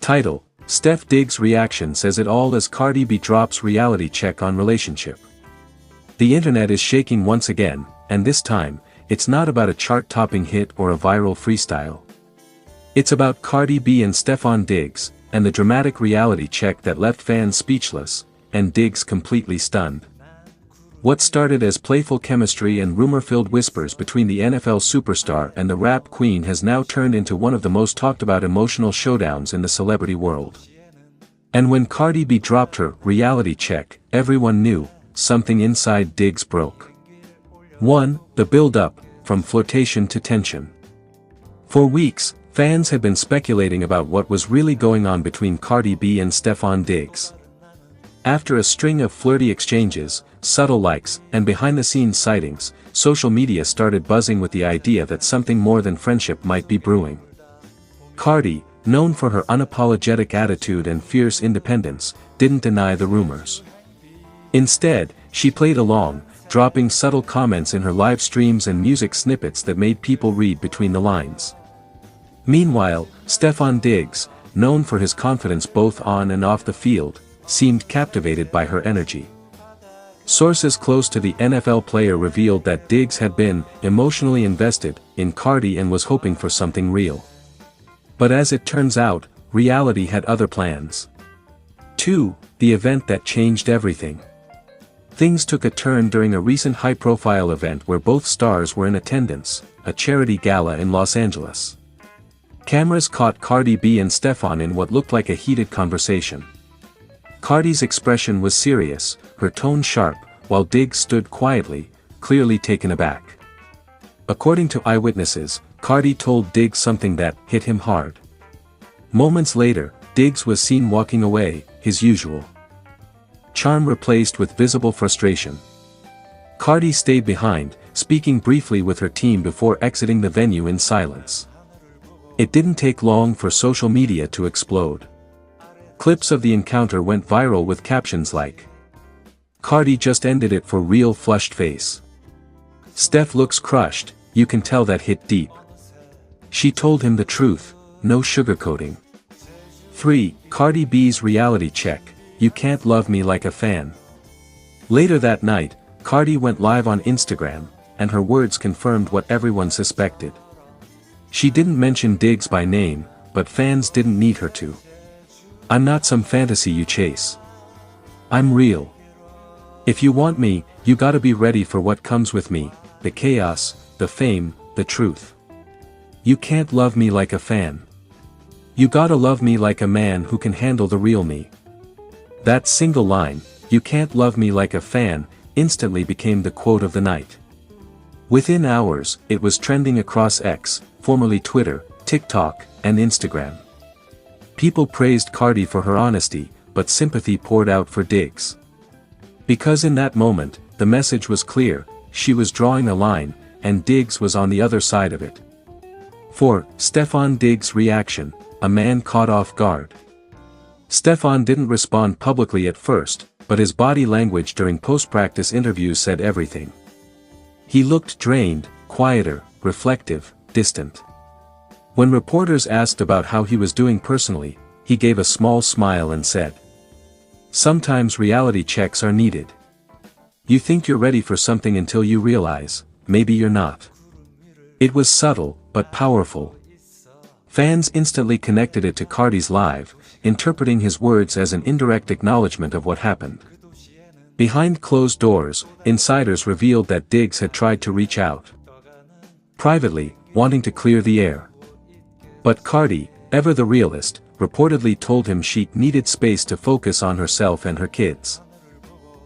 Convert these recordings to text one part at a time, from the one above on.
Title: Stef Diggs reaction says it all as Cardi B drops reality check on relationship. The internet is shaking once again, and this time, it's not about a chart-topping hit or a viral freestyle. It's about Cardi B and Stefon Diggs, and the dramatic reality check that left fans speechless, and Diggs completely stunned. What started as playful chemistry and rumor-filled whispers between the NFL superstar and the rap queen has now turned into one of the most talked-about emotional showdowns in the celebrity world. And when Cardi B dropped her reality check, everyone knew something inside Diggs broke. 1. The build-up, from flirtation to tension. For weeks, fans had been speculating about what was really going on between Cardi B and Stefon Diggs. After a string of flirty exchanges, subtle likes, and behind-the-scenes sightings, social media started buzzing with the idea that something more than friendship might be brewing. Cardi, known for her unapologetic attitude and fierce independence, didn't deny the rumors. Instead, she played along, dropping subtle comments in her live streams and music snippets that made people read between the lines. Meanwhile, Stefon Diggs, known for his confidence both on and off the field, seemed captivated by her energy. Sources close to the NFL player revealed that Diggs had been emotionally invested in Cardi and was hoping for something real. But as it turns out, reality had other plans. 2. The event that changed everything. Things took a turn during a recent high-profile event where both stars were in attendance, a charity gala in Los Angeles. Cameras caught Cardi B and Stefon in what looked like a heated conversation. Cardi's expression was serious, her tone sharp, while Diggs stood quietly, clearly taken aback. According to eyewitnesses, Cardi told Diggs something that hit him hard. Moments later, Diggs was seen walking away, his usual charm replaced with visible frustration. Cardi stayed behind, speaking briefly with her team before exiting the venue in silence. It didn't take long for social media to explode. Clips of the encounter went viral with captions like, "Cardi just ended it for real, flushed face. Stef looks crushed, you can tell that hit deep. She told him the truth, no sugarcoating." 3. Cardi B's reality check, you can't love me like a fan. Later that night, Cardi went live on Instagram, and her words confirmed what everyone suspected. She didn't mention Diggs by name, but fans didn't need her to. "I'm not some fantasy you chase. I'm real. If you want me, you gotta be ready for what comes with me, the chaos, the fame, the truth. You can't love me like a fan. You gotta love me like a man who can handle the real me." That single line, "You can't love me like a fan," instantly became the quote of the night. Within hours, it was trending across X, formerly Twitter, TikTok, and Instagram. People praised Cardi for her honesty, but sympathy poured out for Diggs. Because in that moment, the message was clear, she was drawing a line, and Diggs was on the other side of it. 4. Stefon Diggs reaction, a man caught off guard. Stefon didn't respond publicly at first, but his body language during post-practice interviews said everything. He looked drained, quieter, reflective, distant. When reporters asked about how he was doing personally, he gave a small smile and said, "Sometimes reality checks are needed. You think you're ready for something until you realize, maybe you're not." It was subtle, but powerful. Fans instantly connected it to Cardi's live, interpreting his words as an indirect acknowledgement of what happened. Behind closed doors, insiders revealed that Diggs had tried to reach out privately, wanting to clear the air. But Cardi, ever the realist, reportedly told him she needed space to focus on herself and her kids.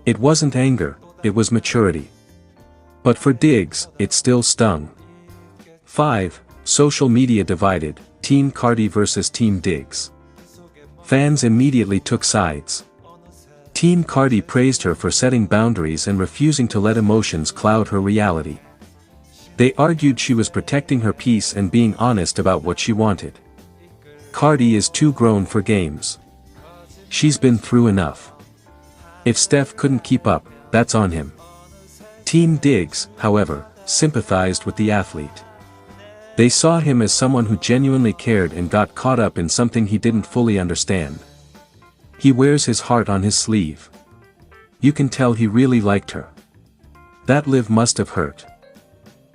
It wasn't anger, it was maturity. But for Diggs, it still stung. 5. Social media divided, Team Cardi versus Team Diggs. Fans immediately took sides. Team Cardi praised her for setting boundaries and refusing to let emotions cloud her reality. They argued she was protecting her peace and being honest about what she wanted. Cardi is too grown for games. She's been through enough. If Stef couldn't keep up, that's on him. Team Diggs, however, sympathized with the athlete. They saw him as someone who genuinely cared and got caught up in something he didn't fully understand. He wears his heart on his sleeve. You can tell he really liked her. That live must have hurt.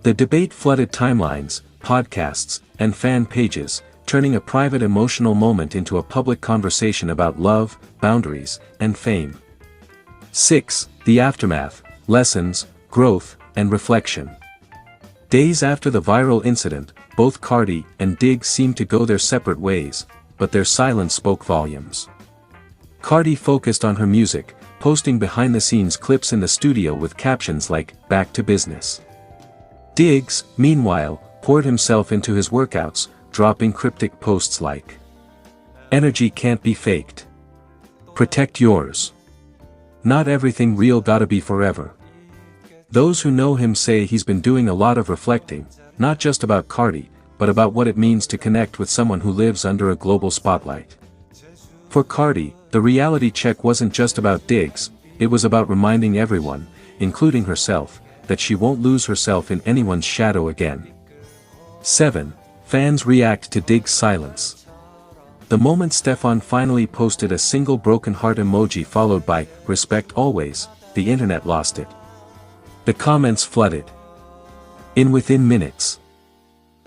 The debate flooded timelines, podcasts, and fan pages, turning a private emotional moment into a public conversation about love, boundaries, and fame. 6. The aftermath, lessons, growth, and reflection. Days after the viral incident, both Cardi and Diggs seemed to go their separate ways, but their silence spoke volumes. Cardi focused on her music, posting behind-the-scenes clips in the studio with captions like, "Back to business." Diggs, meanwhile, poured himself into his workouts, dropping cryptic posts like, "Energy can't be faked. Protect yours. Not everything real gotta be forever." Those who know him say he's been doing a lot of reflecting, not just about Cardi, but about what it means to connect with someone who lives under a global spotlight. For Cardi, the reality check wasn't just about Diggs, it was about reminding everyone, including herself, that she won't lose herself in anyone's shadow again. 7. Fans react to Diggs' silence. The moment Stefan finally posted a single broken heart emoji followed by, "Respect always," the internet lost it. The comments flooded. Within minutes.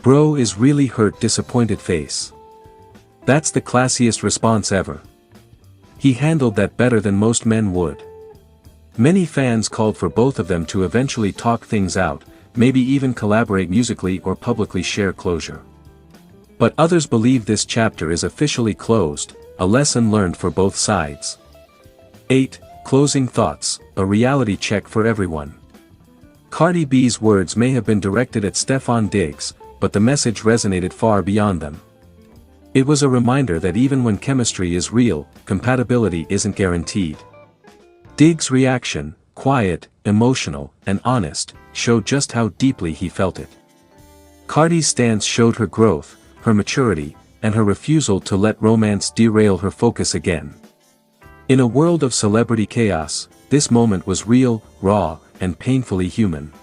"Bro is really hurt, disappointed face." That's the classiest response ever. He handled that better than most men would. Many fans called for both of them to eventually talk things out, maybe even collaborate musically or publicly share closure. But others believe this chapter is officially closed, a lesson learned for both sides. 8. Closing thoughts, a reality check for everyone. Cardi B's words may have been directed at Stefan Diggs, but the message resonated far beyond them. It was a reminder that even when chemistry is real, compatibility isn't guaranteed. Diggs' reaction, quiet, emotional, and honest, showed just how deeply he felt it. Cardi's stance showed her growth, her maturity, and her refusal to let romance derail her focus again. In a world of celebrity chaos, this moment was real, raw, and painfully human.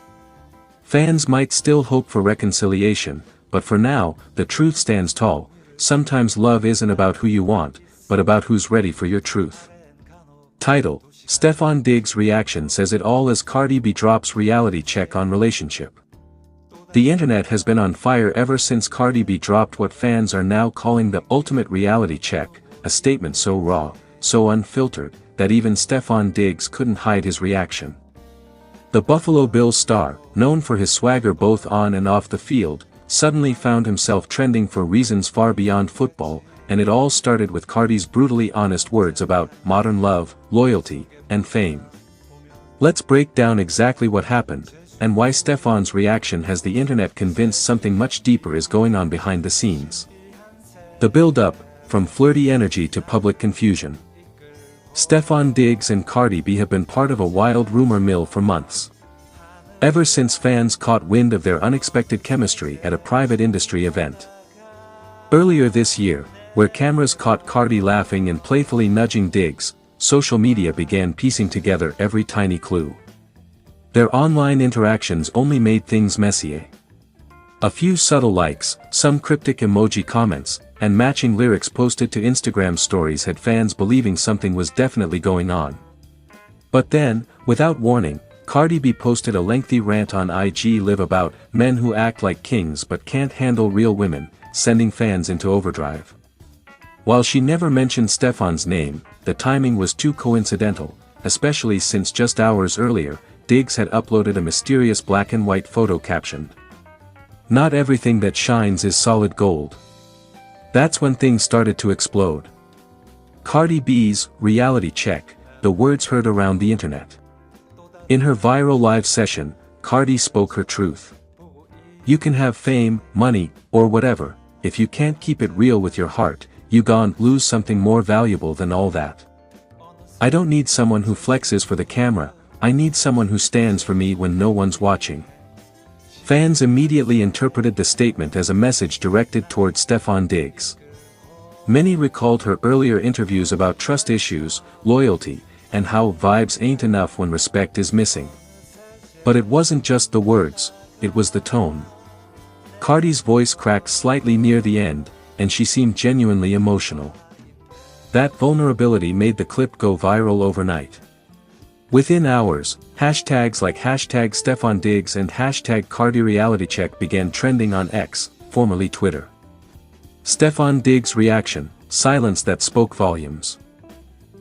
Fans might still hope for reconciliation, but for now, the truth stands tall. Sometimes love isn't about who you want, but about who's ready for your truth. Title: Stefan Diggs' reaction says it all as Cardi B drops reality check on relationship. The internet has been on fire ever since Cardi B dropped what fans are now calling the ultimate reality check, a statement so raw, so unfiltered, that even Stefan Diggs couldn't hide his reaction. The Buffalo Bills star, known for his swagger both on and off the field, suddenly found himself trending for reasons far beyond football, and it all started with Cardi's brutally honest words about modern love, loyalty, and fame. Let's break down exactly what happened, and why Stefan's reaction has the internet convinced something much deeper is going on behind the scenes. The build-up, from flirty energy to public confusion. Stefan Diggs and Cardi B have been part of a wild rumor mill for months. Ever since fans caught wind of their unexpected chemistry at a private industry event. Earlier this year, where cameras caught Cardi laughing and playfully nudging Diggs, social media began piecing together every tiny clue. Their online interactions only made things messier. A few subtle likes, some cryptic emoji comments, and matching lyrics posted to Instagram stories had fans believing something was definitely going on. But then, without warning, Cardi B posted a lengthy rant on IG Live about men who act like kings but can't handle real women, sending fans into overdrive. While she never mentioned Stefan's name, the timing was too coincidental, especially since just hours earlier, Diggs had uploaded a mysterious black and white photo captioned, "Not everything that shines is solid gold." That's when things started to explode. Cardi B's reality check, the words heard around the internet. In her viral live session, Cardi spoke her truth. "You can have fame, money, or whatever, if you can't keep it real with your heart, you gon' lose something more valuable than all that. I don't need someone who flexes for the camera, I need someone who stands for me when no one's watching." Fans immediately interpreted the statement as a message directed towards Stefan Diggs. Many recalled her earlier interviews about trust issues, loyalty, and how vibes ain't enough when respect is missing. But it wasn't just the words, it was the tone. Cardi's voice cracked slightly near the end, and she seemed genuinely emotional. That vulnerability made the clip go viral overnight. Within hours, hashtags like hashtag Stefan Diggs and hashtag CardiRealityCheck began trending on X, formerly Twitter. Stefan Diggs' reaction, silence that spoke volumes.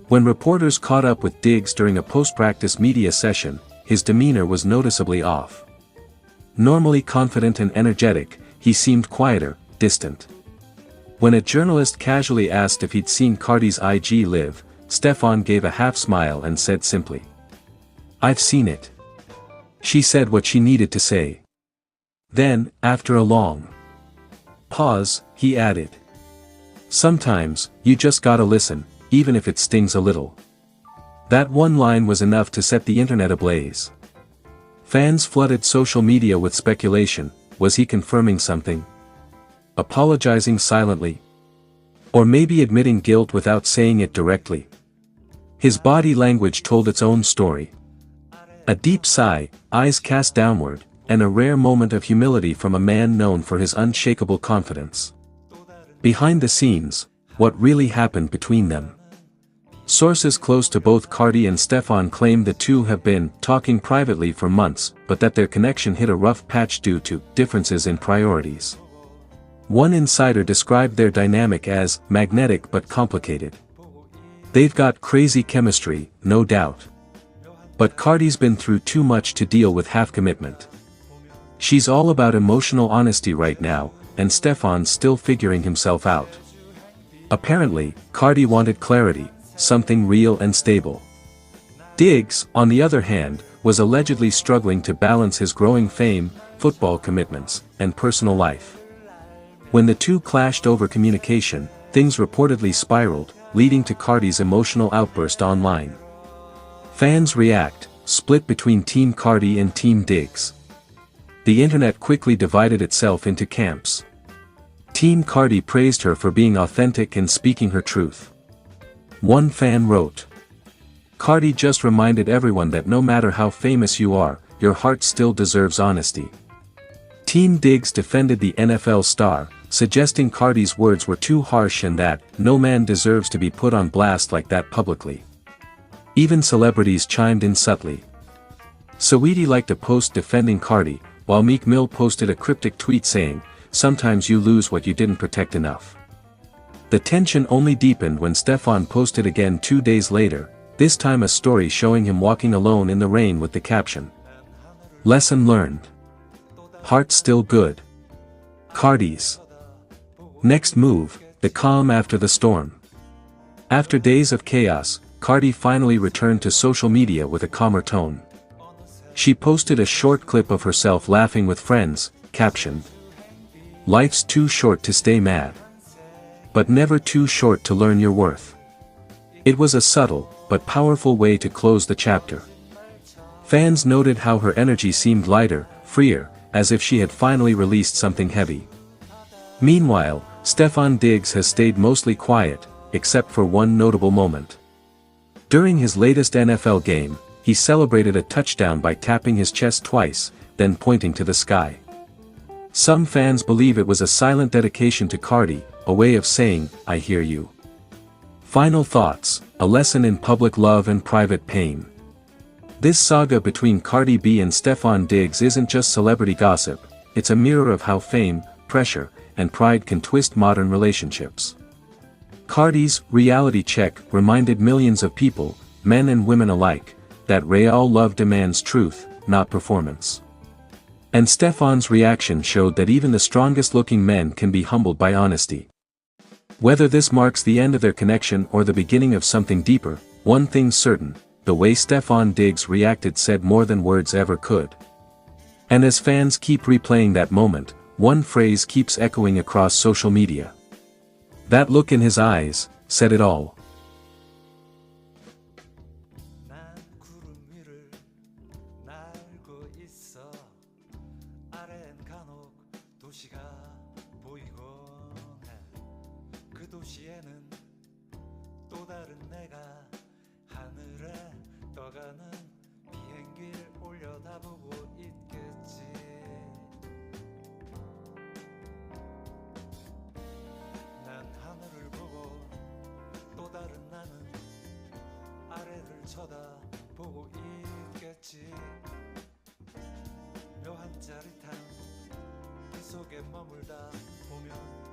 When reporters caught up with Diggs during a post-practice media session, his demeanor was noticeably off. Normally confident and energetic, he seemed quieter, distant. When a journalist casually asked if he'd seen Cardi's IG live, Stefan gave a half-smile and said simply, "I've seen it." She said what she needed to say. Then, after a long pause, he added, "Sometimes, you just gotta listen, even if it stings a little." That one line was enough to set the internet ablaze. Fans flooded social media with speculation. Was he confirming something? Apologizing silently? Or maybe admitting guilt without saying it directly? His body language told its own story. A deep sigh, eyes cast downward, and a rare moment of humility from a man known for his unshakable confidence. Behind the scenes, what really happened between them? Sources close to both Cardi and Stefan claim the two have been talking privately for months, but that their connection hit a rough patch due to differences in priorities. One insider described their dynamic as magnetic but complicated. They've got crazy chemistry, no doubt. But Cardi's been through too much to deal with half-commitment. She's all about emotional honesty right now, and Stefan's still figuring himself out. Apparently, Cardi wanted clarity, something real and stable. Diggs, on the other hand, was allegedly struggling to balance his growing fame, football commitments, and personal life. When the two clashed over communication, things reportedly spiraled, leading to Cardi's emotional outburst online. Fans react, split between Team Cardi and Team Diggs. The internet quickly divided itself into camps. Team Cardi praised her for being authentic and speaking her truth. One fan wrote, "Cardi just reminded everyone that no matter how famous you are, your heart still deserves honesty." Team Diggs defended the NFL star, suggesting Cardi's words were too harsh and that no man deserves to be put on blast like that publicly. Even celebrities chimed in subtly. Saweetie liked a post defending Cardi, while Meek Mill posted a cryptic tweet saying, "Sometimes you lose what you didn't protect enough." The tension only deepened when Stefan posted again 2 days later, this time a story showing him walking alone in the rain with the caption, "Lesson learned. Heart still good." Cardi's next move, the calm after the storm. After days of chaos, Cardi finally returned to social media with a calmer tone. She posted a short clip of herself laughing with friends, captioned, "Life's too short to stay mad. But never too short to learn your worth." It was a subtle, but powerful way to close the chapter. Fans noted how her energy seemed lighter, freer, as if she had finally released something heavy. Meanwhile, Stefan Diggs has stayed mostly quiet, except for one notable moment. During his latest NFL game, he celebrated a touchdown by tapping his chest twice, then pointing to the sky. Some fans believe it was a silent dedication to Cardi, a way of saying, "I hear you." Final thoughts, a lesson in public love and private pain. This saga between Cardi B and Stefan Diggs isn't just celebrity gossip, it's a mirror of how fame, pressure, and pride can twist modern relationships. Cardi's reality check reminded millions of people, men and women alike, that real love demands truth, not performance. And Stefan's reaction showed that even the strongest-looking men can be humbled by honesty. Whether this marks the end of their connection or the beginning of something deeper, one thing's certain, the way Stefan Diggs reacted said more than words ever could. And as fans keep replaying that moment, one phrase keeps echoing across social media. That look in his eyes said it all. 쳐다보고 있겠지. 묘한 짜릿함 그 속에 머물다 보면